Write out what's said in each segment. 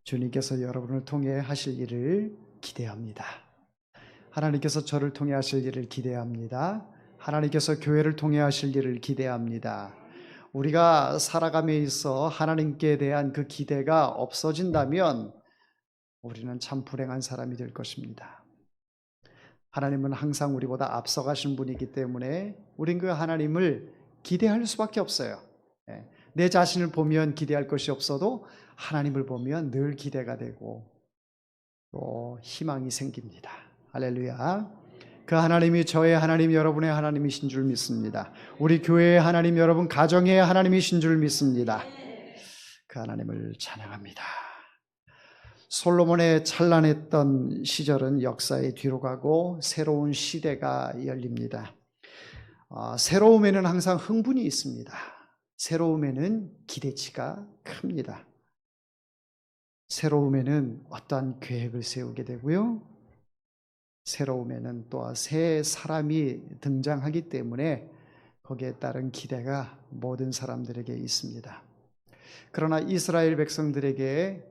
주님께서 여러분을 통해 하실 일을 기대합니다. 하나님께서 저를 통해 하실 일을 기대합니다. 하나님께서 교회를 통해 하실 일을 기대합니다. 우리가 살아감에 있어 하나님께 대한 그 기대가 없어진다면 우리는 참 불행한 사람이 될 것입니다. 하나님은 항상 우리보다 앞서가신 분이기 때문에 우린 그 하나님을 기대할 수밖에 없어요. 내 자신을 보면 기대할 것이 없어도 하나님을 보면 늘 기대가 되고 또 희망이 생깁니다. 할렐루야. 그 하나님이 저의 하나님, 여러분의 하나님이신 줄 믿습니다. 우리 교회의 하나님, 여러분 가정의 하나님이신 줄 믿습니다. 그 하나님을 찬양합니다. 솔로몬의 찬란했던 시절은 역사의 뒤로 가고 새로운 시대가 열립니다. 새로움에는 항상 흥분이 있습니다. 새로움에는 기대치가 큽니다. 새로움에는 어떠한 계획을 세우게 되고요. 새로움에는 또 새 사람이 등장하기 때문에 거기에 따른 기대가 모든 사람들에게 있습니다. 그러나 이스라엘 백성들에게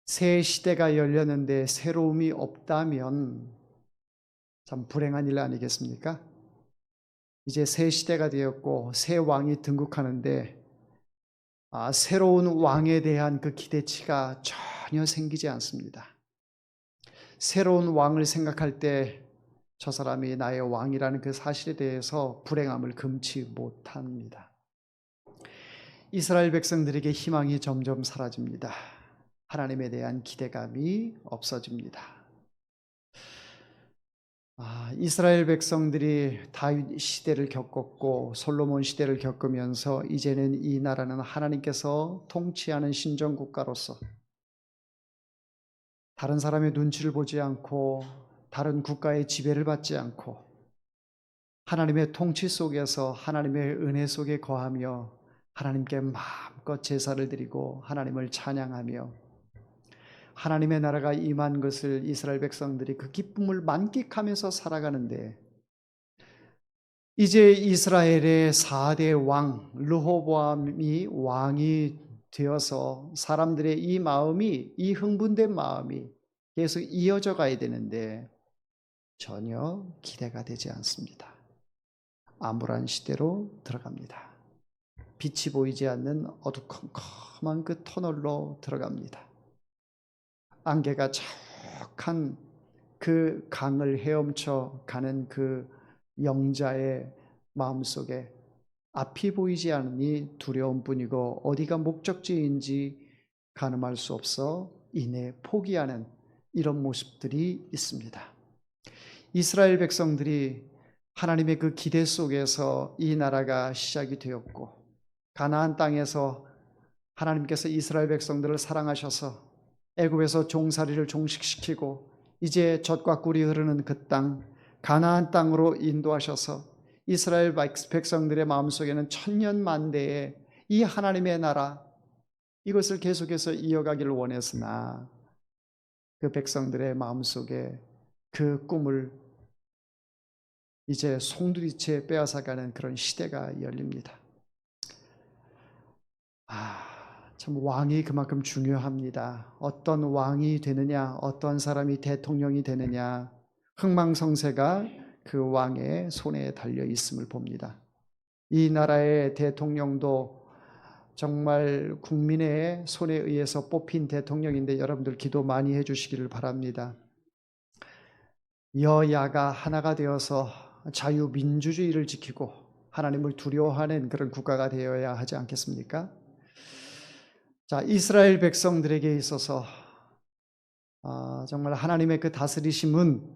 새 시대가 열렸는데 새로움이 없다면 참 불행한 일 아니겠습니까? 이제 새 시대가 되었고 새 왕이 등극하는데 새로운 왕에 대한 그 기대치가 전혀 생기지 않습니다. 새로운 왕을 생각할 때 저 사람이 나의 왕이라는 그 사실에 대해서 불행함을 금치 못합니다. 이스라엘 백성들에게 희망이 점점 사라집니다. 하나님에 대한 기대감이 없어집니다. 이스라엘 백성들이 다윗 시대를 겪었고 솔로몬 시대를 겪으면서 이제는 이 나라는 하나님께서 통치하는 신정국가로서 다른 사람의 눈치를 보지 않고 다른 국가의 지배를 받지 않고 하나님의 통치 속에서 하나님의 은혜 속에 거하며 하나님께 마음껏 제사를 드리고 하나님을 찬양하며 하나님의 나라가 임한 것을 이스라엘 백성들이 그 기쁨을 만끽하면서 살아가는데 이제 이스라엘의 4대 왕 르호보암이 왕이 되어서 사람들의 이 마음이, 이 흥분된 마음이 계속 이어져 가야 되는데 전혀 기대가 되지 않습니다. 암울한 시대로 들어갑니다. 빛이 보이지 않는 어두컴컴한 그 터널로 들어갑니다. 안개가 척한 그 강을 헤엄쳐 가는 그 영자의 마음속에 앞이 보이지 않으니 두려움뿐이고 어디가 목적지인지 가늠할 수 없어 이내 포기하는 이런 모습들이 있습니다. 이스라엘 백성들이 하나님의 그 기대 속에서 이 나라가 시작이 되었고 가나안 땅에서 하나님께서 이스라엘 백성들을 사랑하셔서 애굽에서 종살이를 종식시키고 이제 젖과 꿀이 흐르는 그 땅 가나안 땅으로 인도하셔서 이스라엘 백성들의 마음속에는 천년만대의 이 하나님의 나라 이것을 계속해서 이어가기를 원했으나 그 백성들의 마음속에 그 꿈을 이제 송두리째 빼앗아가는 그런 시대가 열립니다. 참 왕이 그만큼 중요합니다. 어떤 왕이 되느냐, 어떤 사람이 대통령이 되느냐, 흥망성쇠가 그 왕의 손에 달려 있음을 봅니다. 이 나라의 대통령도 정말 국민의 손에 의해서 뽑힌 대통령인데 여러분들 기도 많이 해주시기를 바랍니다. 여야가 하나가 되어서 자유민주주의를 지키고 하나님을 두려워하는 그런 국가가 되어야 하지 않겠습니까? 자, 이스라엘 백성들에게 있어서 정말 하나님의 그 다스리심은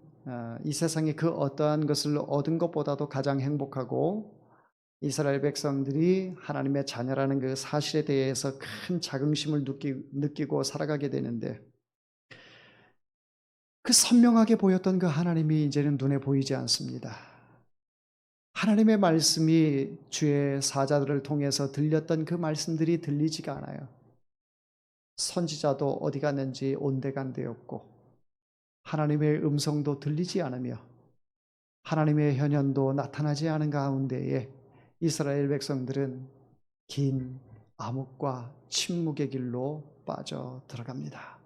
이 세상의 그 어떠한 것을 얻은 것보다도 가장 행복하고 이스라엘 백성들이 하나님의 자녀라는 그 사실에 대해서 큰 자긍심을 느끼고 살아가게 되는데 그 선명하게 보였던 그 하나님이 이제는 눈에 보이지 않습니다. 하나님의 말씀이 주의 사자들을 통해서 들렸던 그 말씀들이 들리지가 않아요. 선지자도 어디 갔는지 온데간데였고 하나님의 음성도 들리지 않으며 하나님의 현현도 나타나지 않은 가운데에 이스라엘 백성들은 긴 암흑과 침묵의 길로 빠져 들어갑니다.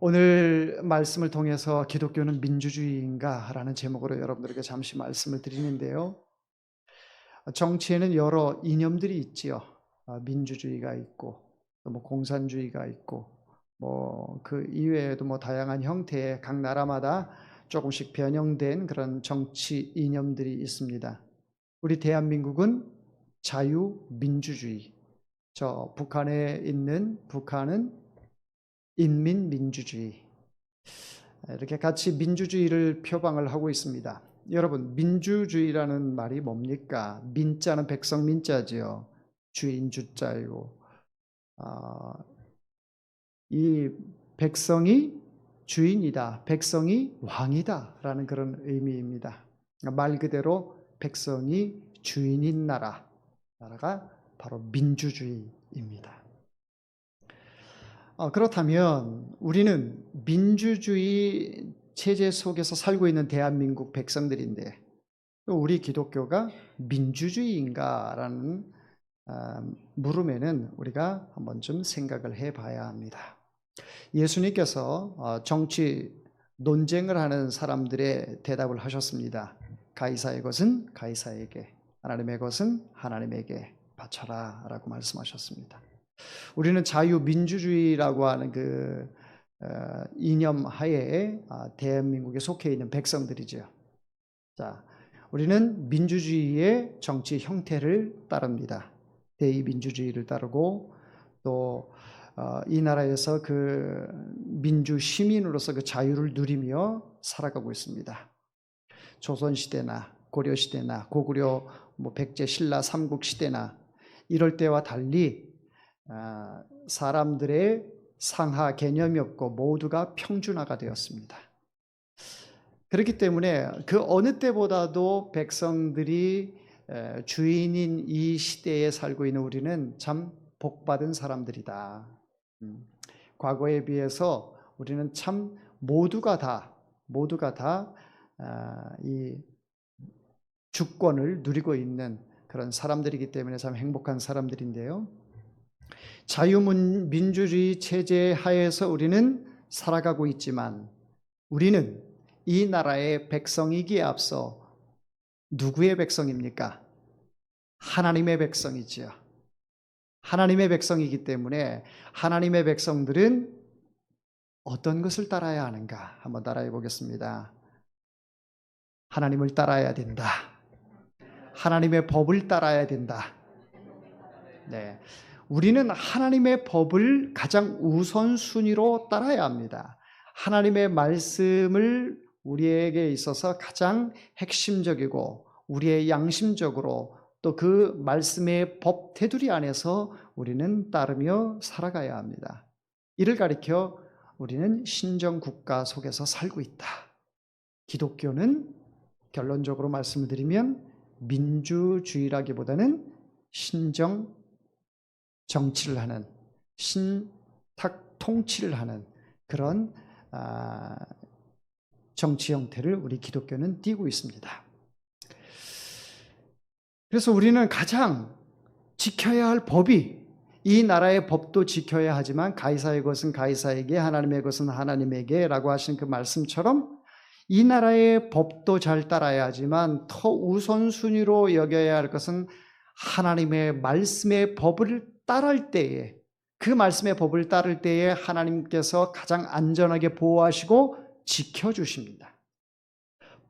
오늘 말씀을 통해서 기독교는 민주주의인가? 라는 제목으로 여러분들에게 잠시 말씀을 드리는데요. 정치에는 여러 이념들이 있지요. 민주주의가 있고, 또 공산주의가 있고, 그 이외에도 다양한 형태의 각 나라마다 조금씩 변형된 그런 정치 이념들이 있습니다. 우리 대한민국은 자유민주주의. 북한은 인민민주주의. 이렇게 같이 민주주의를 표방을 하고 있습니다. 여러분, 민주주의라는 말이 뭡니까? 민자는 백성 민자지요. 주인 주자이고, 이 백성이 주인이다, 백성이 왕이다 라는 그런 의미입니다. 말 그대로 백성이 주인인 나라가 바로 민주주의입니다. 그렇다면 우리는 민주주의 체제 속에서 살고 있는 대한민국 백성들인데 우리 기독교가 민주주의인가라는 물음에는 우리가 한번 좀 생각을 해봐야 합니다. 예수님께서 정치 논쟁을 하는 사람들의 대답을 하셨습니다. 가이사의 것은 가이사에게, 하나님의 것은 하나님에게 바쳐라 라고 말씀하셨습니다. 우리는 자유민주주의라고 하는 그 이념 하에 대한민국에 속해 있는 백성들이죠. 자, 우리는 민주주의의 정치 형태를 따릅니다. 대의민주주의를 따르고 또 이 나라에서 그 민주 시민으로서 그 자유를 누리며 살아가고 있습니다. 조선시대나 고려시대나 고구려 백제 신라 삼국시대나 이럴 때와 달리 사람들의 상하 개념이 없고 모두가 평준화가 되었습니다. 그렇기 때문에 그 어느 때보다도 백성들이 주인인 이 시대에 살고 있는 우리는 참 복받은 사람들이다. 과거에 비해서 우리는 참 모두가 다 이 주권을 누리고 있는 그런 사람들이기 때문에 참 행복한 사람들인데요. 자유민주주의 체제 하에서 우리는 살아가고 있지만 우리는 이 나라의 백성이기에 앞서 누구의 백성입니까? 하나님의 백성이지요. 하나님의 백성이기 때문에 하나님의 백성들은 어떤 것을 따라야 하는가? 한번 따라해 보겠습니다. 하나님을 따라야 된다. 하나님의 법을 따라야 된다. 네. 우리는 하나님의 법을 가장 우선순위로 따라야 합니다. 하나님의 말씀을 우리에게 있어서 가장 핵심적이고 우리의 양심적으로 또 그 말씀의 법 테두리 안에서 우리는 따르며 살아가야 합니다. 이를 가리켜 우리는 신정국가 속에서 살고 있다. 기독교는 결론적으로 말씀을 드리면 민주주의라기보다는 신정 정치를 하는, 신탁 통치를 하는 그런 정치 형태를 우리 기독교는 띠고 있습니다. 그래서 우리는 가장 지켜야 할 법이 이 나라의 법도 지켜야 하지만 가이사의 것은 가이사에게, 하나님의 것은 하나님에게 라고 하신 그 말씀처럼 이 나라의 법도 잘 따라야 하지만 더 우선순위로 여겨야 할 것은 하나님의 말씀의 법을 따를 때에, 그 말씀의 법을 따를 때에 하나님께서 가장 안전하게 보호하시고 지켜주십니다.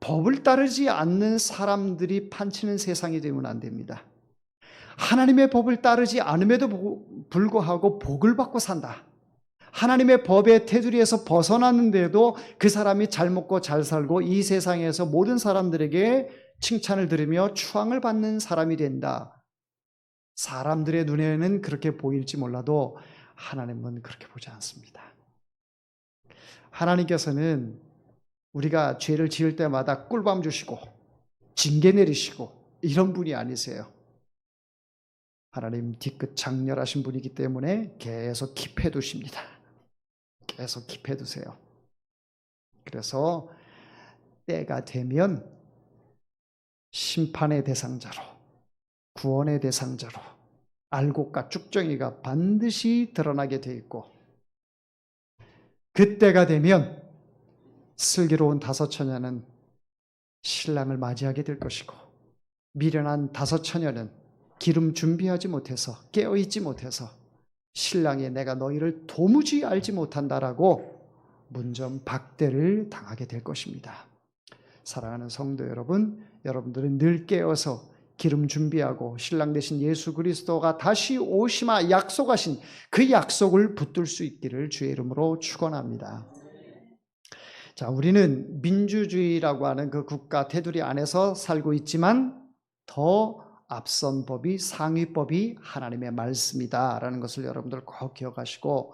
법을 따르지 않는 사람들이 판치는 세상이 되면 안 됩니다. 하나님의 법을 따르지 않음에도 불구하고 복을 받고 산다. 하나님의 법의 테두리에서 벗어났는데도 그 사람이 잘 먹고 잘 살고 이 세상에서 모든 사람들에게 칭찬을 들으며 추앙을 받는 사람이 된다. 사람들의 눈에는 그렇게 보일지 몰라도 하나님은 그렇게 보지 않습니다. 하나님께서는 우리가 죄를 지을 때마다 꿀밤 주시고 징계 내리시고 이런 분이 아니세요. 하나님 뒤끝 장렬하신 분이기 때문에 계속 킵해 두십니다. 계속 킵해 두세요. 그래서 때가 되면 심판의 대상자로 구원의 대상자로 알곡과 쭉정이가 반드시 드러나게 돼 있고, 그때가 되면 슬기로운 다섯 처녀는 신랑을 맞이하게 될 것이고, 미련한 다섯 처녀는 기름 준비하지 못해서, 깨어있지 못해서 신랑이 내가 너희를 도무지 알지 못한다라고 문전박대를 당하게 될 것입니다. 사랑하는 성도 여러분, 여러분들은 늘 깨어서 기름 준비하고 신랑 되신 예수 그리스도가 다시 오시마 약속하신 그 약속을 붙들 수 있기를 주의 이름으로 축원합니다. 자, 우리는 민주주의라고 하는 그 국가 테두리 안에서 살고 있지만 더 앞선 법이, 상위법이 하나님의 말씀이다라는 것을 여러분들 꼭 기억하시고,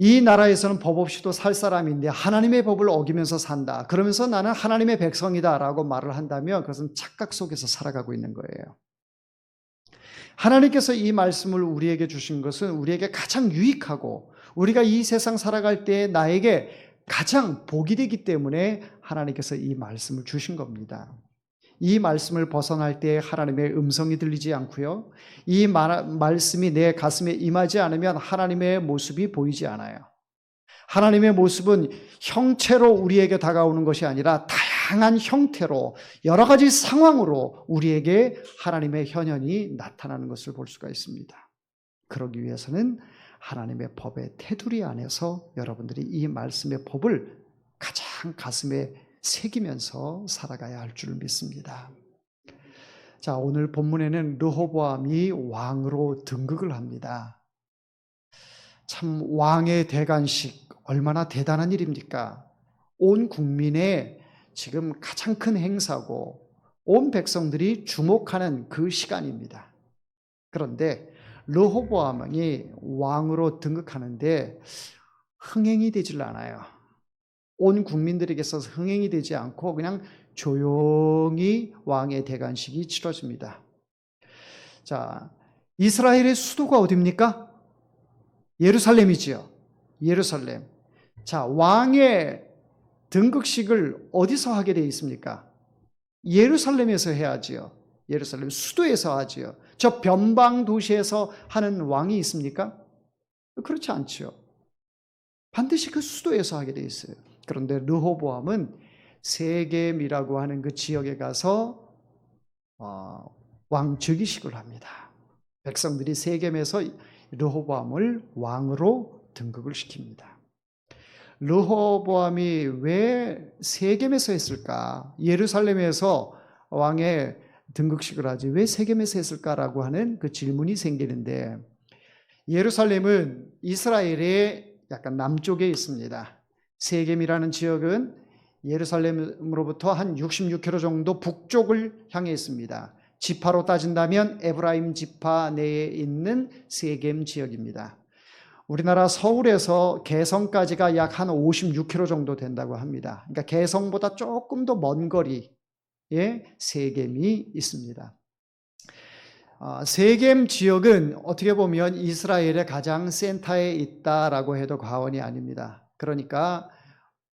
이 나라에서는 법 없이도 살 사람인데 하나님의 법을 어기면서 산다, 그러면서 나는 하나님의 백성이다라고 말을 한다면 그것은 착각 속에서 살아가고 있는 거예요. 하나님께서 이 말씀을 우리에게 주신 것은 우리에게 가장 유익하고 우리가 이 세상 살아갈 때 나에게 가장 복이 되기 때문에 하나님께서 이 말씀을 주신 겁니다. 이 말씀을 벗어날 때 하나님의 음성이 들리지 않고요, 이 말씀이 내 가슴에 임하지 않으면 하나님의 모습이 보이지 않아요. 하나님의 모습은 형체로 우리에게 다가오는 것이 아니라 다양한 형태로, 여러 가지 상황으로 우리에게 하나님의 현현이 나타나는 것을 볼 수가 있습니다. 그러기 위해서는 하나님의 법의 테두리 안에서 여러분들이 이 말씀의 법을 가장 가슴에 새기면서 살아가야 할 줄 믿습니다. 자, 오늘 본문에는 르호보암이 왕으로 등극을 합니다. 참, 왕의 대관식 얼마나 대단한 일입니까? 온 국민의 지금 가장 큰 행사고 온 백성들이 주목하는 그 시간입니다. 그런데 르호보암이 왕으로 등극하는데 흥행이 되질 않아요. 온 국민들에게서 흥행이 되지 않고 그냥 조용히 왕의 대관식이 치러집니다. 자, 이스라엘의 수도가 어디입니까? 예루살렘이지요. 예루살렘. 자, 왕의 등극식을 어디서 하게 되어 있습니까? 예루살렘에서 해야지요. 예루살렘 수도에서 하지요. 저 변방 도시에서 하는 왕이 있습니까? 그렇지 않지요. 반드시 그 수도에서 하게 되어 있어요. 그런데 르호보암은 세겜이라고 하는 그 지역에 가서 왕 즉위식을 합니다. 백성들이 세겜에서 르호보암을 왕으로 등극을 시킵니다. 르호보암이 왜 세겜에서 했을까? 예루살렘에서 왕의 등극식을 하지 왜 세겜에서 했을까라고 하는 그 질문이 생기는데, 예루살렘은 이스라엘의 약간 남쪽에 있습니다. 세겜이라는 지역은 예루살렘으로부터 한 66km 정도 북쪽을 향해 있습니다. 지파로 따진다면 에브라임 지파 내에 있는 세겜 지역입니다. 우리나라 서울에서 개성까지가 약 한 56km 정도 된다고 합니다. 그러니까 개성보다 조금 더 먼 거리에 세겜이 있습니다. 세겜 지역은 어떻게 보면 이스라엘의 가장 센터에 있다라고 해도 과언이 아닙니다. 그러니까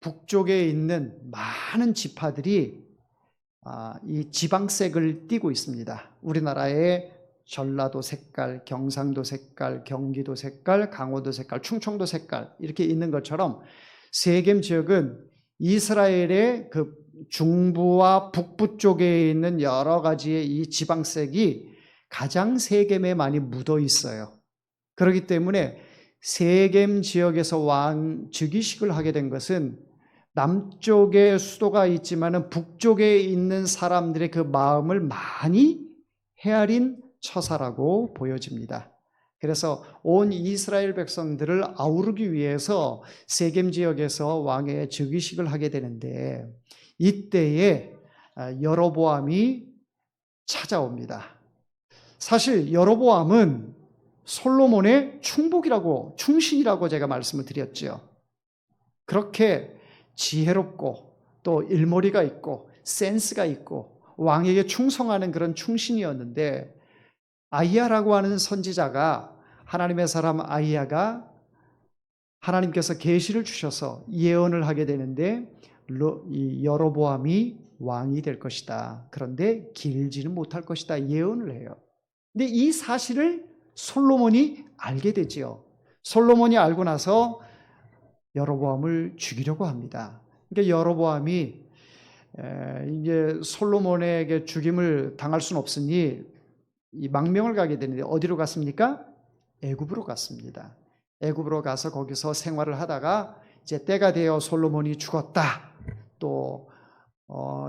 북쪽에 있는 많은 지파들이 이 지방색을 띠고 있습니다. 우리나라의 전라도 색깔, 경상도 색깔, 경기도 색깔, 강원도 색깔, 충청도 색깔 이렇게 있는 것처럼 세겜 지역은 이스라엘의 그 중부와 북부 쪽에 있는 여러 가지의 이 지방색이 가장 세겜에 많이 묻어 있어요. 그렇기 때문에 세겜 지역에서 왕 즉위식을 하게 된 것은 남쪽에 수도가 있지만은 북쪽에 있는 사람들의 그 마음을 많이 헤아린 처사라고 보여집니다. 그래서 온 이스라엘 백성들을 아우르기 위해서 세겜 지역에서 왕의 즉위식을 하게 되는데, 이때에 여로보암이 찾아옵니다. 사실 여로보암은 솔로몬의 충신이라고 제가 말씀을 드렸죠. 그렇게 지혜롭고 또 일머리가 있고 센스가 있고 왕에게 충성하는 그런 충신이었는데, 아이야라고 하는 선지자가, 하나님의 사람 아이야가 하나님께서 계시를 주셔서 예언을 하게 되는데, 이 여로보암이 왕이 될 것이다. 그런데 길지는 못할 것이다. 예언을 해요. 근데 이 사실을 솔로몬이 알게 되지요. 솔로몬이 알고 나서 여로보암을 죽이려고 합니다. 그러니까 여로보암이 이제 솔로몬에게 죽임을 당할 수는 없으니 이 망명을 가게 되는데 어디로 갔습니까? 애굽으로 갔습니다. 애굽으로 가서 거기서 생활을 하다가 이제 때가 되어 솔로몬이 죽었다. 또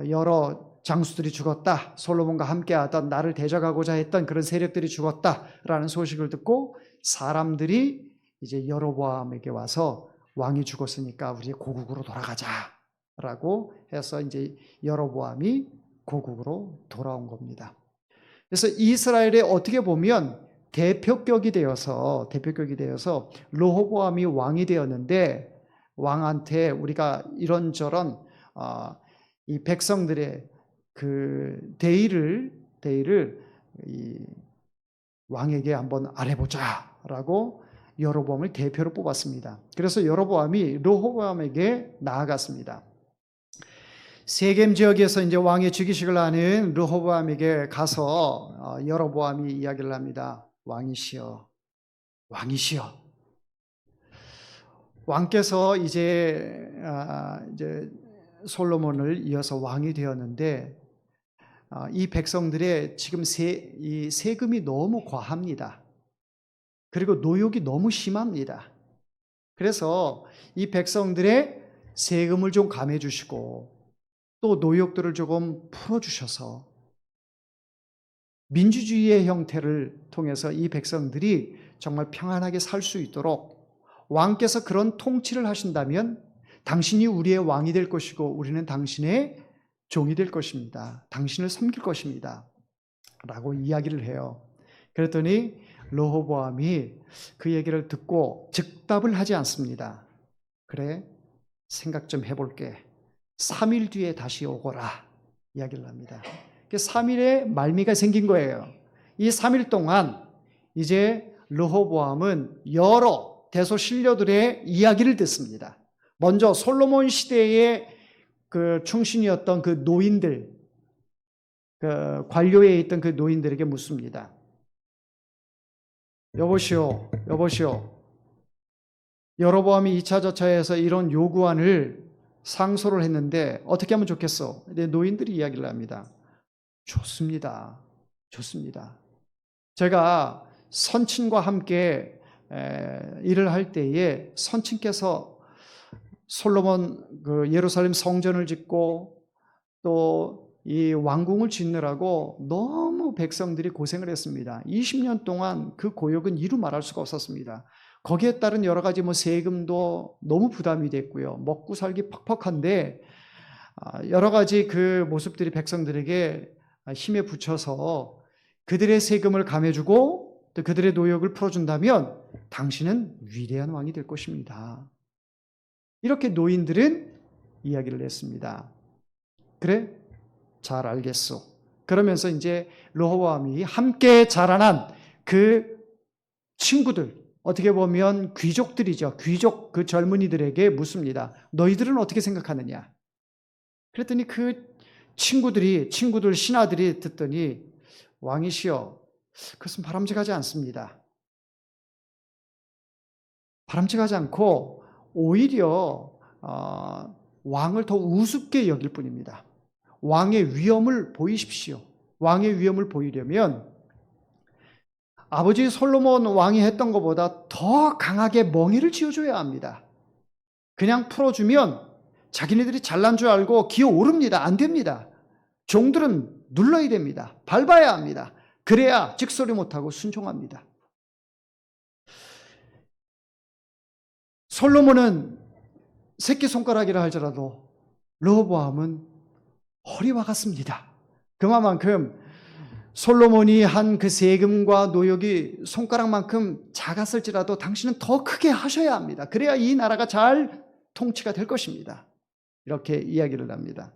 여러 장수들이 죽었다. 솔로몬과 함께하던 나를 대적하고자 했던 그런 세력들이 죽었다라는 소식을 듣고 사람들이 이제 여로보암에게 와서 왕이 죽었으니까 우리 고국으로 돌아가자라고 해서 이제 여로보암이 고국으로 돌아온 겁니다. 그래서 이스라엘에 어떻게 보면 대표격이 되어서 르호보암이 왕이 되었는데 왕한테 우리가 이런저런 이 백성들의 그 대의를 이 왕에게 한번 알아보자라고 여로보암을 대표로 뽑았습니다. 그래서 여로보암이 르호보암에게 나아갔습니다. 세겜 지역에서 이제 왕의 즉위식을 하는 르호보암에게 가서 여로보암이 이야기를 합니다. 왕이시여, 왕이시여. 왕께서 이제 솔로몬을 이어서 왕이 되었는데 이 백성들의 지금 이 세금이 너무 과합니다. 그리고 노역이 너무 심합니다. 그래서 이 백성들의 세금을 좀 감해 주시고 또 노역들을 조금 풀어주셔서 민주주의의 형태를 통해서 이 백성들이 정말 평안하게 살 수 있도록 왕께서 그런 통치를 하신다면 당신이 우리의 왕이 될 것이고 우리는 당신의 종이 될 것입니다. 당신을 섬길 것입니다. 라고 이야기를 해요. 그랬더니 르호보암이 그 얘기를 듣고 즉답을 하지 않습니다. 그래, 생각 좀 해볼게. 3일 뒤에 다시 오거라 이야기를 합니다. 3일에 말미가 생긴 거예요. 이 3일 동안 이제 르호보암은 여러 대소신료들의 이야기를 듣습니다. 먼저 솔로몬 시대의 그 충신이었던 그 노인들, 그 관료에 있던 그 노인들에게 묻습니다. 여보시오. 여로보암이 2차 저차에서 이런 요구안을 상소를 했는데 어떻게 하면 좋겠어? 노인들이 이야기를 합니다. 좋습니다. 제가 선친과 함께 일을 할 때에 선친께서 솔로몬 그 예루살렘 성전을 짓고 또 이 왕궁을 짓느라고 너무 백성들이 고생을 했습니다. 20년 동안 그 고역은 이루 말할 수가 없었습니다. 거기에 따른 여러 가지 세금도 너무 부담이 됐고요. 먹고 살기 퍽퍽한데 여러 가지 그 모습들이 백성들에게 힘에 붙여서 그들의 세금을 감해주고 또 그들의 노역을 풀어준다면 당신은 위대한 왕이 될 것입니다. 이렇게 노인들은 이야기를 했습니다. 그래? 잘 알겠소. 그러면서 이제 르호보암이 함께 자라난 그 친구들, 어떻게 보면 귀족들이죠. 귀족 그 젊은이들에게 묻습니다. 너희들은 어떻게 생각하느냐? 그랬더니 그 친구들 신하들이 듣더니 왕이시여, 그것은 바람직하지 않습니다. 바람직하지 않고 오히려 왕을 더 우습게 여길 뿐입니다. 왕의 위엄을 보이십시오. 왕의 위엄을 보이려면 아버지 솔로몬 왕이 했던 것보다 더 강하게 멍에를 쥐어줘야 합니다. 그냥 풀어주면 자기네들이 잘난 줄 알고 기어오릅니다. 안 됩니다. 종들은 눌러야 됩니다. 밟아야 합니다. 그래야 찍소리 못하고 순종합니다. 솔로몬은 새끼손가락이라 할지라도 르호보암은 허리와 같습니다. 그만큼 솔로몬이 한 그 세금과 노역이 손가락만큼 작았을지라도 당신은 더 크게 하셔야 합니다. 그래야 이 나라가 잘 통치가 될 것입니다. 이렇게 이야기를 합니다.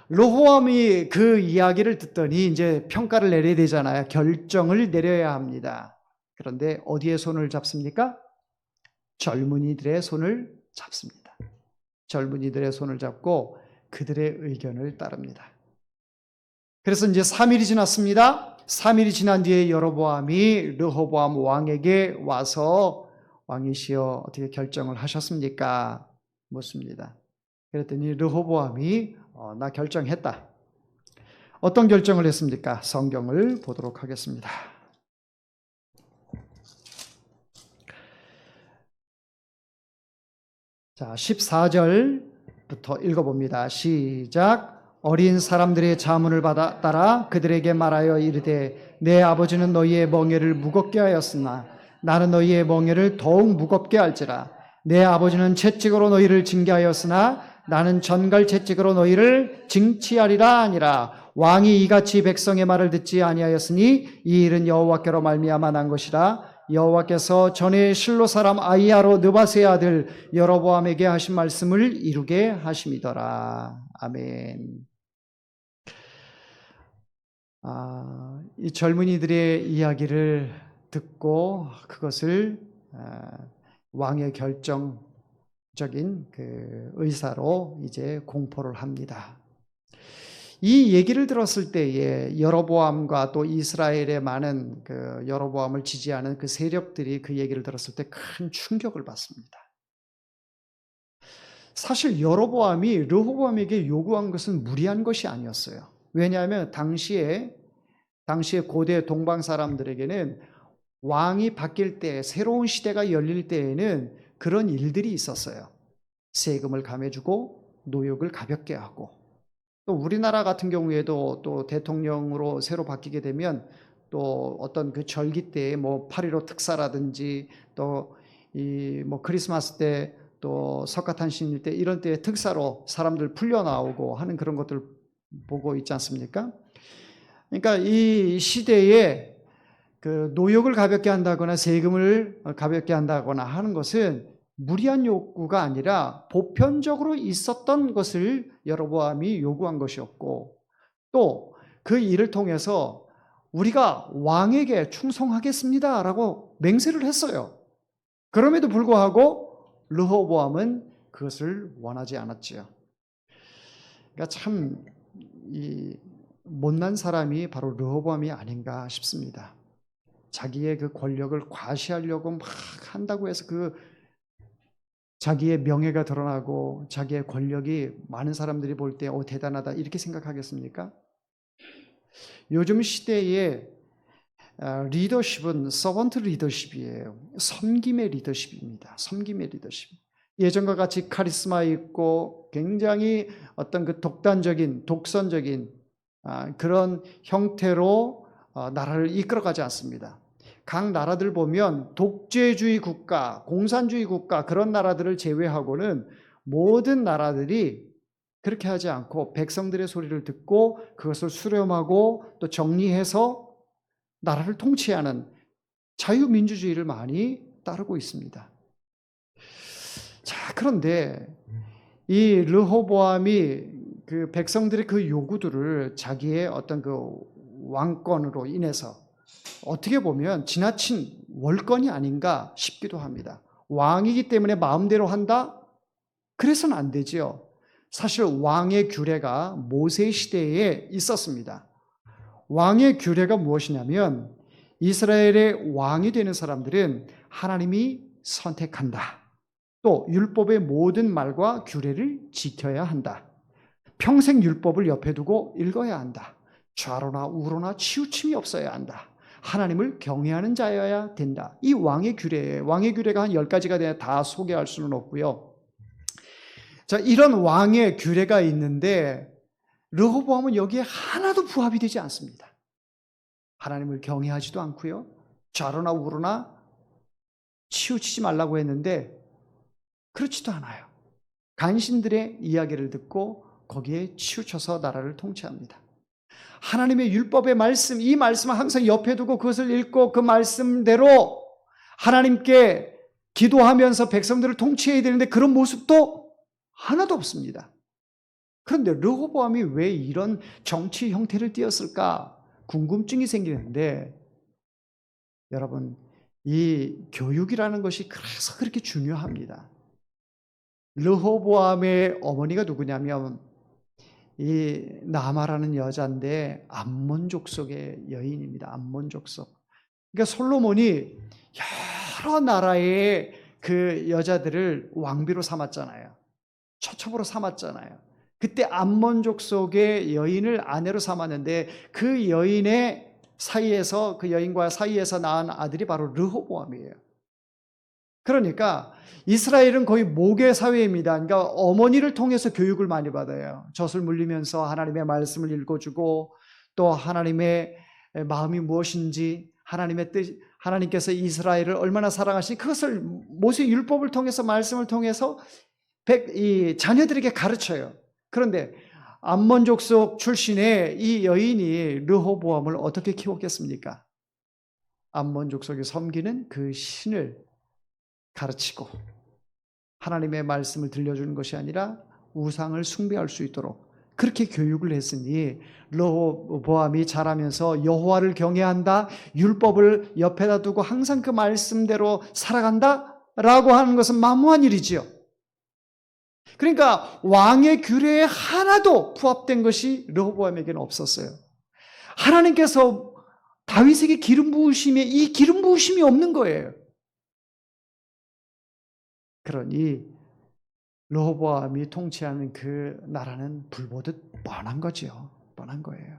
르호보암이 그 이야기를 듣더니 이제 평가를 내려야 되잖아요. 결정을 내려야 합니다. 그런데 어디에 손을 잡습니까? 젊은이들의 손을 잡습니다. 젊은이들의 손을 잡고 그들의 의견을 따릅니다. 그래서 이제 3일이 지났습니다. 3일이 지난 뒤에 여로보암이 르호보암 왕에게 와서 왕이시여 어떻게 결정을 하셨습니까? 묻습니다. 그랬더니 르호보암이 나 결정했다. 어떤 결정을 했습니까? 성경을 보도록 하겠습니다. 자, 14절부터 읽어봅니다. 시작. 어린 사람들의 자문을 따라 그들에게 말하여 이르되 내 아버지는 너희의 멍에를 무겁게 하였으나 나는 너희의 멍에를 더욱 무겁게 할지라. 내 아버지는 채찍으로 너희를 징계하였으나 나는 전갈 채찍으로 너희를 징치하리라 하니라. 왕이 이같이 백성의 말을 듣지 아니하였으니 이 일은 여호와께로 말미암아 난 것이라. 여호와께서 전에 실로 사람 아히야로 느바스의 아들 여로보암에게 하신 말씀을 이루게 하심이더라. 아멘. 이 젊은이들의 이야기를 듣고 그것을 왕의 결정적인 그 의사로 이제 공포를 합니다. 이 얘기를 들었을 때에 여로보암과 또 이스라엘의 많은 그 여로보암을 지지하는 그 세력들이 그 얘기를 들었을 때 큰 충격을 받습니다. 사실 여로보암이 르호보암에게 요구한 것은 무리한 것이 아니었어요. 왜냐하면 당시에 고대 동방 사람들에게는 왕이 바뀔 때, 새로운 시대가 열릴 때에는 그런 일들이 있었어요. 세금을 감해주고 노역을 가볍게 하고, 또 우리나라 같은 경우에도 또 대통령으로 새로 바뀌게 되면 또 어떤 그 절기 때에 뭐 8.15 특사라든지 또 이 뭐 크리스마스 때 또 석가탄신일 때 이런 때에 특사로 사람들 풀려 나오고 하는 그런 것들 보고 있지 않습니까? 그러니까 이 시대에 그 노역을 가볍게 한다거나 세금을 가볍게 한다거나 하는 것은 무리한 요구가 아니라 보편적으로 있었던 것을 여로보암이 요구한 것이었고, 또 그 일을 통해서 우리가 왕에게 충성하겠습니다라고 맹세를 했어요. 그럼에도 불구하고 르호보암은 그것을 원하지 않았지요. 그러니까 참 이 못난 사람이 바로 르호보암이 아닌가 싶습니다. 자기의 그 권력을 과시하려고 막 한다고 해서 그 자기의 명예가 드러나고 자기의 권력이 많은 사람들이 볼 때 대단하다 이렇게 생각하겠습니까? 요즘 시대의 리더십은 서번트 리더십이에요. 섬김의 리더십입니다. 섬김의 리더십. 예전과 같이 카리스마 있고 굉장히 어떤 그 독선적인 그런 형태로 나라를 이끌어가지 않습니다. 각 나라들 보면 독재주의 국가, 공산주의 국가 그런 나라들을 제외하고는 모든 나라들이 그렇게 하지 않고 백성들의 소리를 듣고 그것을 수렴하고 또 정리해서 나라를 통치하는 자유민주주의를 많이 따르고 있습니다. 자, 그런데 이 르호보암이 그 백성들의 그 요구들을 자기의 어떤 그 왕권으로 인해서 어떻게 보면 지나친 월권이 아닌가 싶기도 합니다. 왕이기 때문에 마음대로 한다? 그래서는 안 되지요. 사실 왕의 규례가 모세 시대에 있었습니다. 왕의 규례가 무엇이냐면 이스라엘의 왕이 되는 사람들은 하나님이 선택한다. 또 율법의 모든 말과 규례를 지켜야 한다. 평생 율법을 옆에 두고 읽어야 한다. 좌로나 우로나 치우침이 없어야 한다. 하나님을 경외하는 자여야 된다. 이 왕의 규례예요. 왕의 규례가 한 10가지가 다 소개할 수는 없고요. 자, 이런 왕의 규례가 있는데 르호보암은 여기에 하나도 부합이 되지 않습니다. 하나님을 경외하지도 않고요. 좌로나 우로나 치우치지 말라고 했는데 그렇지도 않아요. 간신들의 이야기를 듣고 거기에 치우쳐서 나라를 통치합니다. 하나님의 율법의 말씀, 이 말씀을 항상 옆에 두고 그것을 읽고 그 말씀대로 하나님께 기도하면서 백성들을 통치해야 되는데 그런 모습도 하나도 없습니다. 그런데 르호보암이 왜 이런 정치 형태를 띄었을까 궁금증이 생기는데, 여러분, 이 교육이라는 것이 그래서 그렇게 중요합니다. 르호보암의 어머니가 누구냐면 이 나아마라는 여자인데 암몬 족속의 여인입니다. 암몬 족속. 그러니까 솔로몬이 여러 나라의 그 여자들을 왕비로 삼았잖아요. 처첩으로 삼았잖아요. 그때 암몬 족속의 여인을 아내로 삼았는데 그 여인의 사이에서, 그 여인과 사이에서 낳은 아들이 바로 르호보암이에요. 그러니까 이스라엘은 거의 모계 사회입니다. 그러니까 어머니를 통해서 교육을 많이 받아요. 젖을 물리면서 하나님의 말씀을 읽어주고, 또 하나님의 마음이 무엇인지, 하나님의 뜻, 하나님께서 이스라엘을 얼마나 사랑하시니 그것을 모세 율법을 통해서, 말씀을 통해서 이 자녀들에게 가르쳐요. 그런데 암몬 족속 출신의 이 여인이 르호보암을 어떻게 키웠겠습니까? 암몬 족속이 섬기는 그 신을 가르치고 하나님의 말씀을 들려주는 것이 아니라 우상을 숭배할 수 있도록 그렇게 교육을 했으니 르호보암이 자라면서 여호와를 경외한다, 율법을 옆에다 두고 항상 그 말씀대로 살아간다라고 하는 것은 만무한 일이지요. 그러니까 왕의 규례에 하나도 부합된 것이 르호보암에게는 없었어요. 하나님께서 다윗에게 기름 부으심에 이 기름 부으심이 없는 거예요. 그러니 르호보암이 통치하는 그 나라는 불보듯 뻔한 거죠. 뻔한 거예요.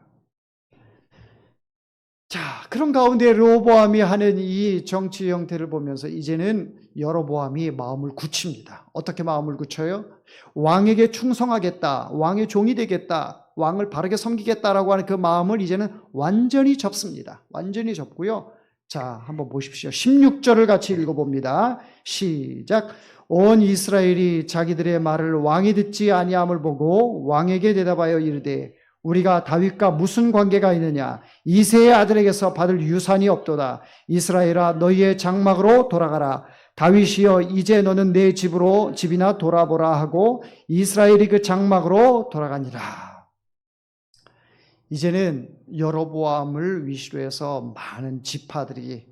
자, 그런 가운데 르호보암이 하는 이 정치 형태를 보면서 이제는 여로보암이 마음을 굳힙니다. 어떻게 마음을 굳혀요? 왕에게 충성하겠다, 왕의 종이 되겠다, 왕을 바르게 섬기겠다라고 하는 그 마음을 이제는 완전히 접습니다. 완전히 접고요. 자, 한번 보십시오. 16절을 같이 읽어봅니다. 시작. 온 이스라엘이 자기들의 말을 왕이 듣지 아니함을 보고 왕에게 대답하여 이르되 우리가 다윗과 무슨 관계가 있느냐? 이새의 아들에게서 받을 유산이 없도다. 이스라엘아 너희의 장막으로 돌아가라. 다윗이여 이제 너는 내 집이나 돌아보라 하고 이스라엘이 그 장막으로 돌아가니라. 이제는 여로보암을 위시로 해서 많은 지파들이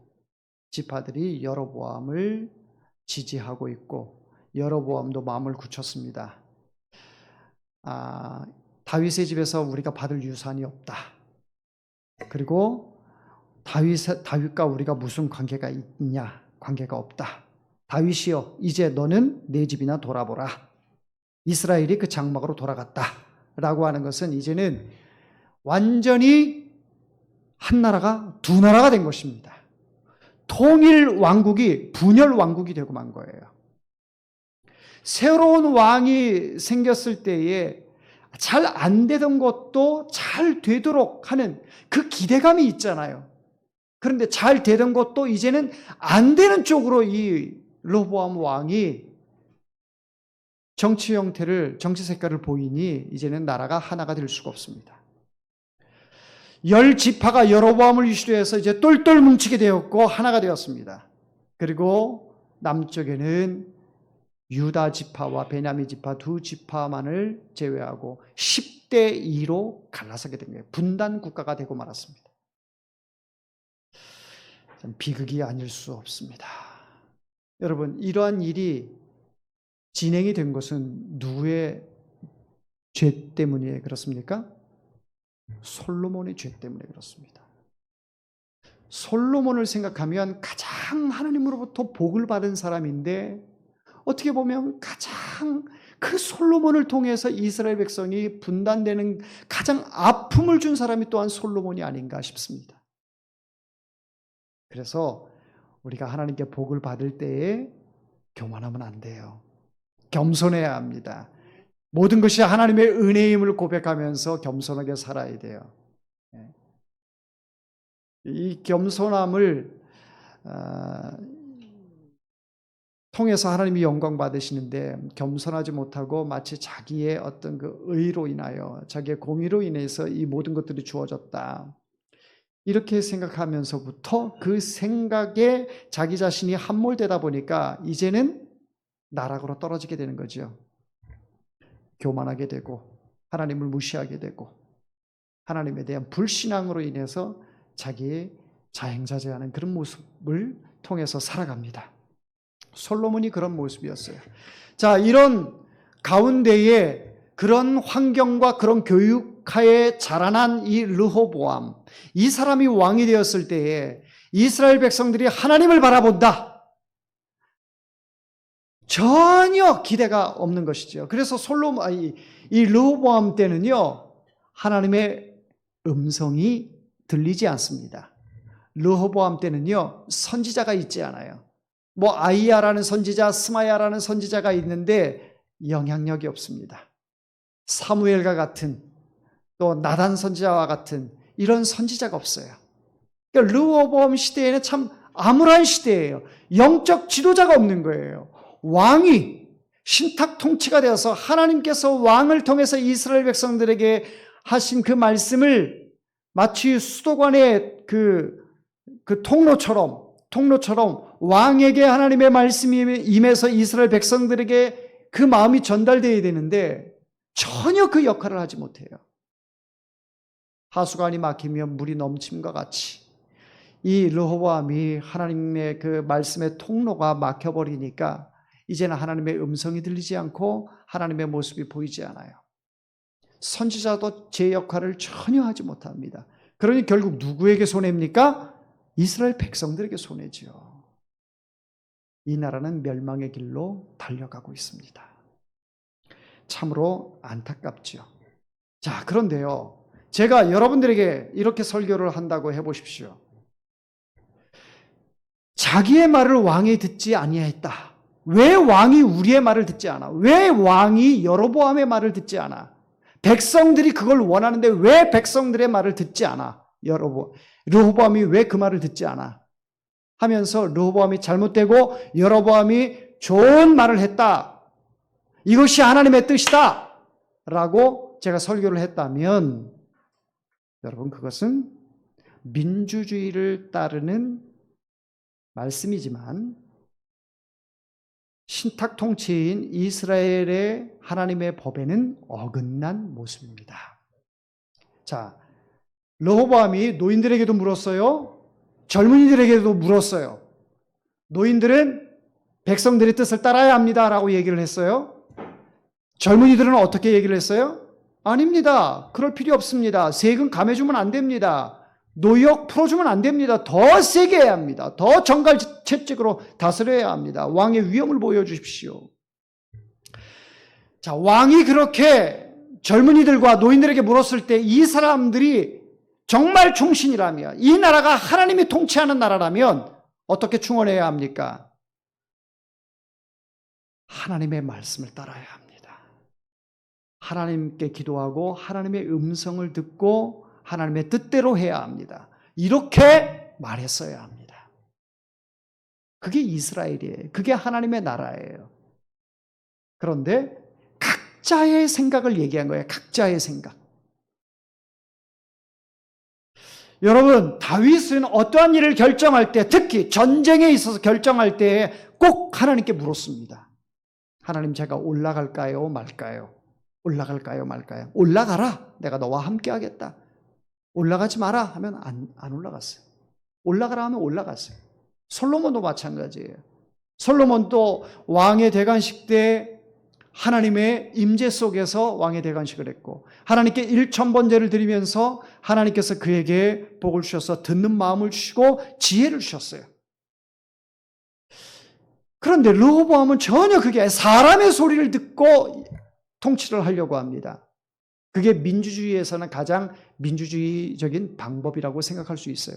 여로보암을 지지하고 있고 여로보암도 마음을 굳혔습니다. 다윗의 집에서 우리가 받을 유산이 없다. 그리고 다윗과 우리가 무슨 관계가 있냐? 관계가 없다. 다윗이여 이제 너는 내 집이나 돌아보라. 이스라엘이 그 장막으로 돌아갔다 라고 하는 것은 이제는 완전히 한 나라가 두 나라가 된 것입니다. 통일 왕국이 분열 왕국이 되고 만 거예요. 새로운 왕이 생겼을 때에 잘 안 되던 것도 잘 되도록 하는 그 기대감이 있잖아요. 그런데 잘 되던 것도 이제는 안 되는 쪽으로 이 르호보암 왕이 정치 형태를, 정치 색깔을 보이니 이제는 나라가 하나가 될 수가 없습니다. 10지파가 여로보암을 이슈로 해서 이제 똘똘 뭉치게 되었고 하나가 되었습니다. 그리고 남쪽에는 유다 지파와 베냐민 지파 두 지파만을 제외하고 10대 2로 갈라서게 된 거예요. 분단 국가가 되고 말았습니다. 비극이 아닐 수 없습니다. 여러분, 이러한 일이 진행이 된 것은 누구의 죄 때문에 그렇습니까? 솔로몬의 죄 때문에 그렇습니다. 솔로몬을 생각하면 가장 하나님으로부터 복을 받은 사람인데 어떻게 보면 가장 그 솔로몬을 통해서 이스라엘 백성이 분단되는 가장 아픔을 준 사람이 또한 솔로몬이 아닌가 싶습니다. 그래서 우리가 하나님께 복을 받을 때에 교만하면 안 돼요. 겸손해야 합니다. 모든 것이 하나님의 은혜임을 고백하면서 겸손하게 살아야 돼요. 이 겸손함을 통해서 하나님이 영광 받으시는데 겸손하지 못하고 마치 자기의 어떤 그 의로 인하여 자기의 공의로 인해서 이 모든 것들이 주어졌다. 이렇게 생각하면서부터 그 생각에 자기 자신이 함몰되다 보니까 이제는 나락으로 떨어지게 되는 거죠. 교만하게 되고 하나님을 무시하게 되고 하나님에 대한 불신앙으로 인해서 자기의 자행자재하는 그런 모습을 통해서 살아갑니다. 솔로몬이 그런 모습이었어요. 자, 이런 가운데에 그런 환경과 그런 교육하에 자라난 이 르호보암, 이 사람이 왕이 되었을 때에 이스라엘 백성들이 하나님을 바라본다. 전혀 기대가 없는 것이죠. 그래서 이 르호보암 때는요, 하나님의 음성이 들리지 않습니다. 르호보암 때는요, 선지자가 있지 않아요. 뭐 아이야라는 선지자, 스마야라는 선지자가 있는데 영향력이 없습니다. 사무엘과 같은, 또 나단 선지자와 같은 이런 선지자가 없어요. 그러니까 르호보암 시대에는 참 암울한 시대예요. 영적 지도자가 없는 거예요. 왕이 신탁 통치가 되어서 하나님께서 왕을 통해서 이스라엘 백성들에게 하신 그 말씀을 마치 수도관의 그 통로처럼 왕에게 하나님의 말씀이 임해서 이스라엘 백성들에게 그 마음이 전달되어야 되는데 전혀 그 역할을 하지 못해요. 하수관이 막히면 물이 넘침과 같이 이 르호보암이 하나님의 그 말씀의 통로가 막혀버리니까 이제는 하나님의 음성이 들리지 않고 하나님의 모습이 보이지 않아요. 선지자도 제 역할을 전혀 하지 못합니다. 그러니 결국 누구에게 손해입니까? 이스라엘 백성들에게 손해지요. 이 나라는 멸망의 길로 달려가고 있습니다. 참으로 안타깝죠. 자, 그런데요, 제가 여러분들에게 이렇게 설교를 한다고 해보십시오. 자기의 말을 왕이 듣지 아니하였다. 왜 왕이 우리의 말을 듣지 않아? 왜 왕이 여로보암의 말을 듣지 않아? 백성들이 그걸 원하는데 왜 백성들의 말을 듣지 않아? 르호보암이 왜 그 말을 듣지 않아? 하면서 르호보암이 잘못되고 여로보암이 좋은 말을 했다. 이것이 하나님의 뜻이다. 라고 제가 설교를 했다면 여러분, 그것은 민주주의를 따르는 말씀이지만 신탁 통치인 이스라엘의 하나님의 법에는 어긋난 모습입니다. 자, 르호보암이 노인들에게도 물었어요. 젊은이들에게도 물었어요. 노인들은 백성들의 뜻을 따라야 합니다라고 얘기를 했어요. 젊은이들은 어떻게 얘기를 했어요? 아닙니다. 그럴 필요 없습니다. 세금 감해주면 안 됩니다. 노역 풀어주면 안 됩니다. 더 세게 해야 합니다. 더 정갈채찍으로 다스려야 합니다. 왕의 위엄을 보여주십시오. 자, 왕이 그렇게 젊은이들과 노인들에게 물었을 때 이 사람들이 정말 충신이라면, 이 나라가 하나님이 통치하는 나라라면 어떻게 충원해야 합니까? 하나님의 말씀을 따라야 합니다. 하나님께 기도하고 하나님의 음성을 듣고 하나님의 뜻대로 해야 합니다. 이렇게 말했어야 합니다. 그게 이스라엘이에요. 그게 하나님의 나라예요. 그런데 각자의 생각을 얘기한 거예요. 각자의 생각. 여러분, 다윗은 어떠한 일을 결정할 때, 특히 전쟁에 있어서 결정할 때 꼭 하나님께 물었습니다. 하나님, 제가 올라갈까요, 말까요? 올라갈까요, 말까요? 올라가라. 내가 너와 함께 하겠다. 올라가지 마라 하면 안 올라갔어요. 올라가라 하면 올라갔어요. 솔로몬도 마찬가지예요. 솔로몬도 왕의 대관식 때 하나님의 임재 속에서 왕의 대관식을 했고 하나님께 1000번제를 드리면서 하나님께서 그에게 복을 주셔서 듣는 마음을 주시고 지혜를 주셨어요. 그런데 르호보암은 전혀 그게 사람의 소리를 듣고 통치를 하려고 합니다. 그게 민주주의에서는 가장 민주주의적인 방법이라고 생각할 수 있어요.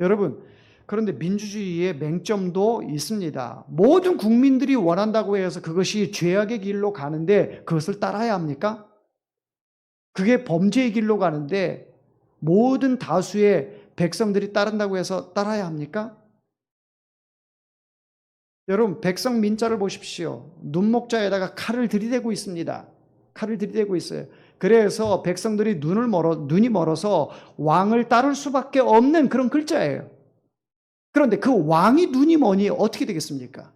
여러분, 그런데 민주주의의 맹점도 있습니다. 모든 국민들이 원한다고 해서 그것이 죄악의 길로 가는데 그것을 따라야 합니까? 그게 범죄의 길로 가는데 모든 다수의 백성들이 따른다고 해서 따라야 합니까? 여러분, 백성 민자를 보십시오. 눈목자에다가 칼을 들이대고 있습니다. 칼을 들이대고 있어요. 그래서 백성들이 눈이 멀어서 왕을 따를 수밖에 없는 그런 글자예요. 그런데 그 왕이 눈이 머니 어떻게 되겠습니까?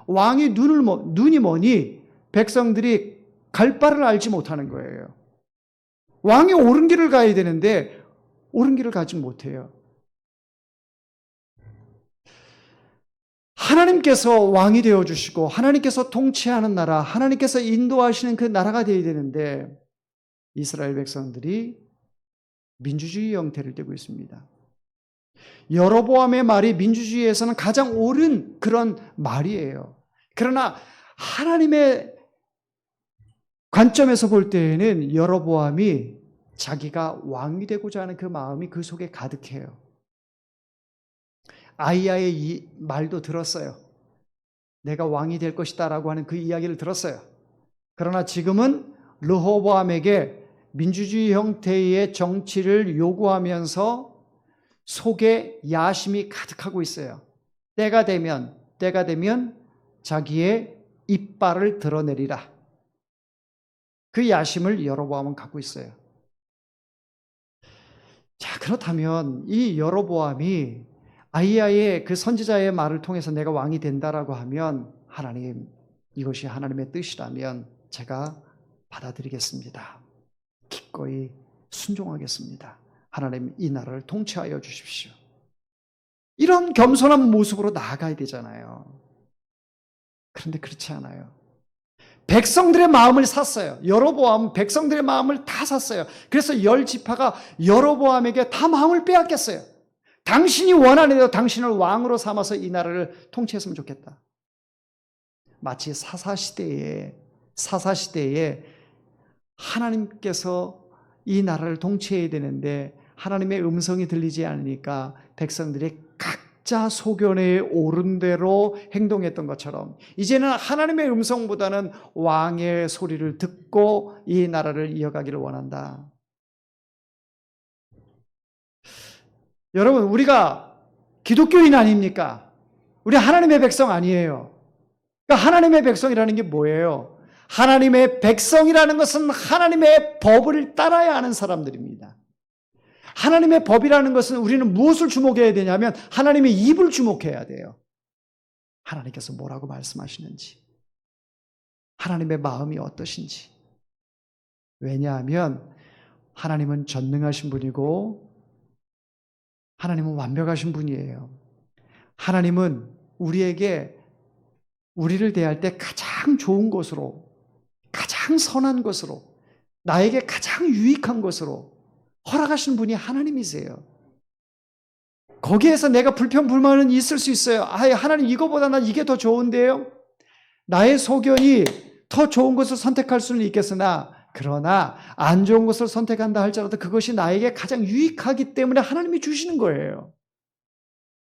왕이 눈이 머니 백성들이 갈 바를 알지 못하는 거예요. 왕이 옳은 길을 가야 되는데 옳은 길을 가지 못해요. 하나님께서 왕이 되어주시고 하나님께서 통치하는 나라, 하나님께서 인도하시는 그 나라가 되어야 되는데 이스라엘 백성들이 민주주의 형태를 띠고 있습니다. 여로보암의 말이 민주주의에서는 가장 옳은 그런 말이에요. 그러나 하나님의 관점에서 볼 때에는 여로보암이 자기가 왕이 되고자 하는 그 마음이 그 속에 가득해요. 아이야의 이 말도 들었어요. 내가 왕이 될 것이다 라고 하는 그 이야기를 들었어요. 그러나 지금은 르호보암에게 민주주의 형태의 정치를 요구하면서 속에 야심이 가득하고 있어요. 때가 되면 자기의 이빨을 드러내리라. 그 야심을 여로보암은 갖고 있어요. 자, 그렇다면 이 여로보암이 아히야의 그 선지자의 말을 통해서 내가 왕이 된다라고 하면 하나님, 이것이 하나님의 뜻이라면 제가 받아들이겠습니다. 기꺼이 순종하겠습니다. 하나님, 이 나라를 통치하여 주십시오. 이런 겸손한 모습으로 나아가야 되잖아요. 그런데 그렇지 않아요. 백성들의 마음을 샀어요. 여로보암은 백성들의 마음을 다 샀어요. 그래서 10지파가 여로보암에게 다 마음을 빼앗겼어요. 당신이 원하는 대로 당신을 왕으로 삼아서 이 나라를 통치했으면 좋겠다. 마치 사사시대에 하나님께서 이 나라를 통치해야 되는데 하나님의 음성이 들리지 않으니까 백성들이 각자 소견에 오른 대로 행동했던 것처럼 이제는 하나님의 음성보다는 왕의 소리를 듣고 이 나라를 이어가기를 원한다. 여러분, 우리가 기독교인 아닙니까? 우리 하나님의 백성 아니에요. 그러니까 하나님의 백성이라는 게 뭐예요? 하나님의 백성이라는 것은 하나님의 법을 따라야 하는 사람들입니다. 하나님의 법이라는 것은 우리는 무엇을 주목해야 되냐면 하나님의 입을 주목해야 돼요. 하나님께서 뭐라고 말씀하시는지, 하나님의 마음이 어떠신지. 왜냐하면 하나님은 전능하신 분이고 하나님은 완벽하신 분이에요. 하나님은 우리를 대할 때 가장 좋은 것으로, 가장 선한 것으로, 나에게 가장 유익한 것으로 허락하신 분이 하나님이세요. 거기에서 내가 불평불만은 있을 수 있어요. 하나님, 이거보다 난 이게 더 좋은데요? 나의 소견이 더 좋은 것을 선택할 수는 있겠으나 그러나 안 좋은 것을 선택한다 할지라도 그것이 나에게 가장 유익하기 때문에 하나님이 주시는 거예요.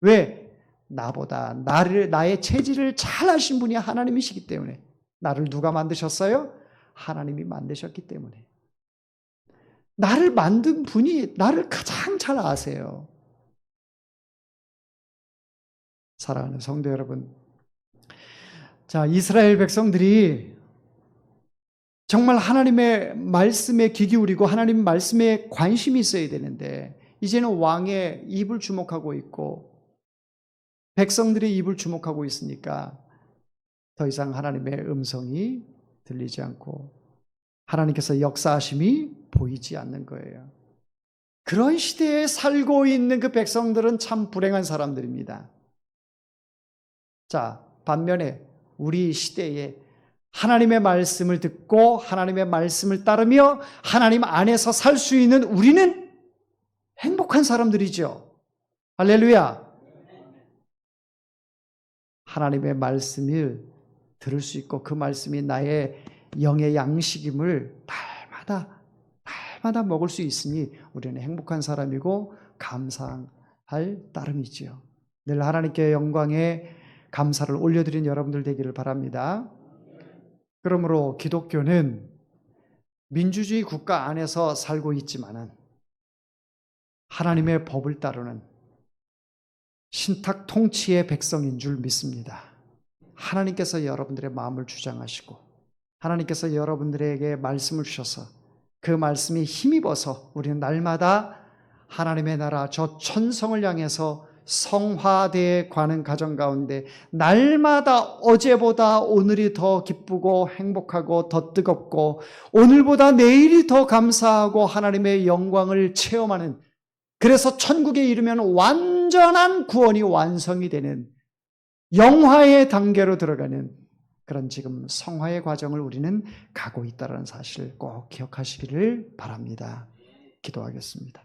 왜? 나보다 나의 체질을 잘 아신 분이 하나님이시기 때문에. 나를 누가 만드셨어요? 하나님이 만드셨기 때문에. 나를 만든 분이 나를 가장 잘 아세요. 사랑하는 성도 여러분, 자, 이스라엘 백성들이 정말 하나님의 말씀에 귀 기울이고 하나님 말씀에 관심이 있어야 되는데 이제는 왕의 입을 주목하고 있고 백성들의 입을 주목하고 있으니까 더 이상 하나님의 음성이 들리지 않고 하나님께서 역사하심이 보이지 않는 거예요. 그런 시대에 살고 있는 그 백성들은 참 불행한 사람들입니다. 자, 반면에 우리 시대에 하나님의 말씀을 듣고 하나님의 말씀을 따르며 하나님 안에서 살 수 있는 우리는 행복한 사람들이죠. 할렐루야. 하나님의 말씀을 들을 수 있고 그 말씀이 나의 영의 양식임을 날마다 먹을 수 있으니 우리는 행복한 사람이고 감사할 따름이지요. 늘 하나님께 영광에 감사를 올려드린 여러분들 되기를 바랍니다. 그러므로 기독교는 민주주의 국가 안에서 살고 있지만은 하나님의 법을 따르는 신탁 통치의 백성인 줄 믿습니다. 하나님께서 여러분들의 마음을 주장하시고 하나님께서 여러분들에게 말씀을 주셔서 그 말씀이 힘입어서 우리는 날마다 하나님의 나라 저 천성을 향해서 성화되어 가는 가정 가운데 날마다 어제보다 오늘이 더 기쁘고 행복하고 더 뜨겁고 오늘보다 내일이 더 감사하고 하나님의 영광을 체험하는, 그래서 천국에 이르면 완전한 구원이 완성이 되는 영화의 단계로 들어가는 그런 지금 성화의 과정을 우리는 가고 있다는 사실을 꼭 기억하시기를 바랍니다. 기도하겠습니다.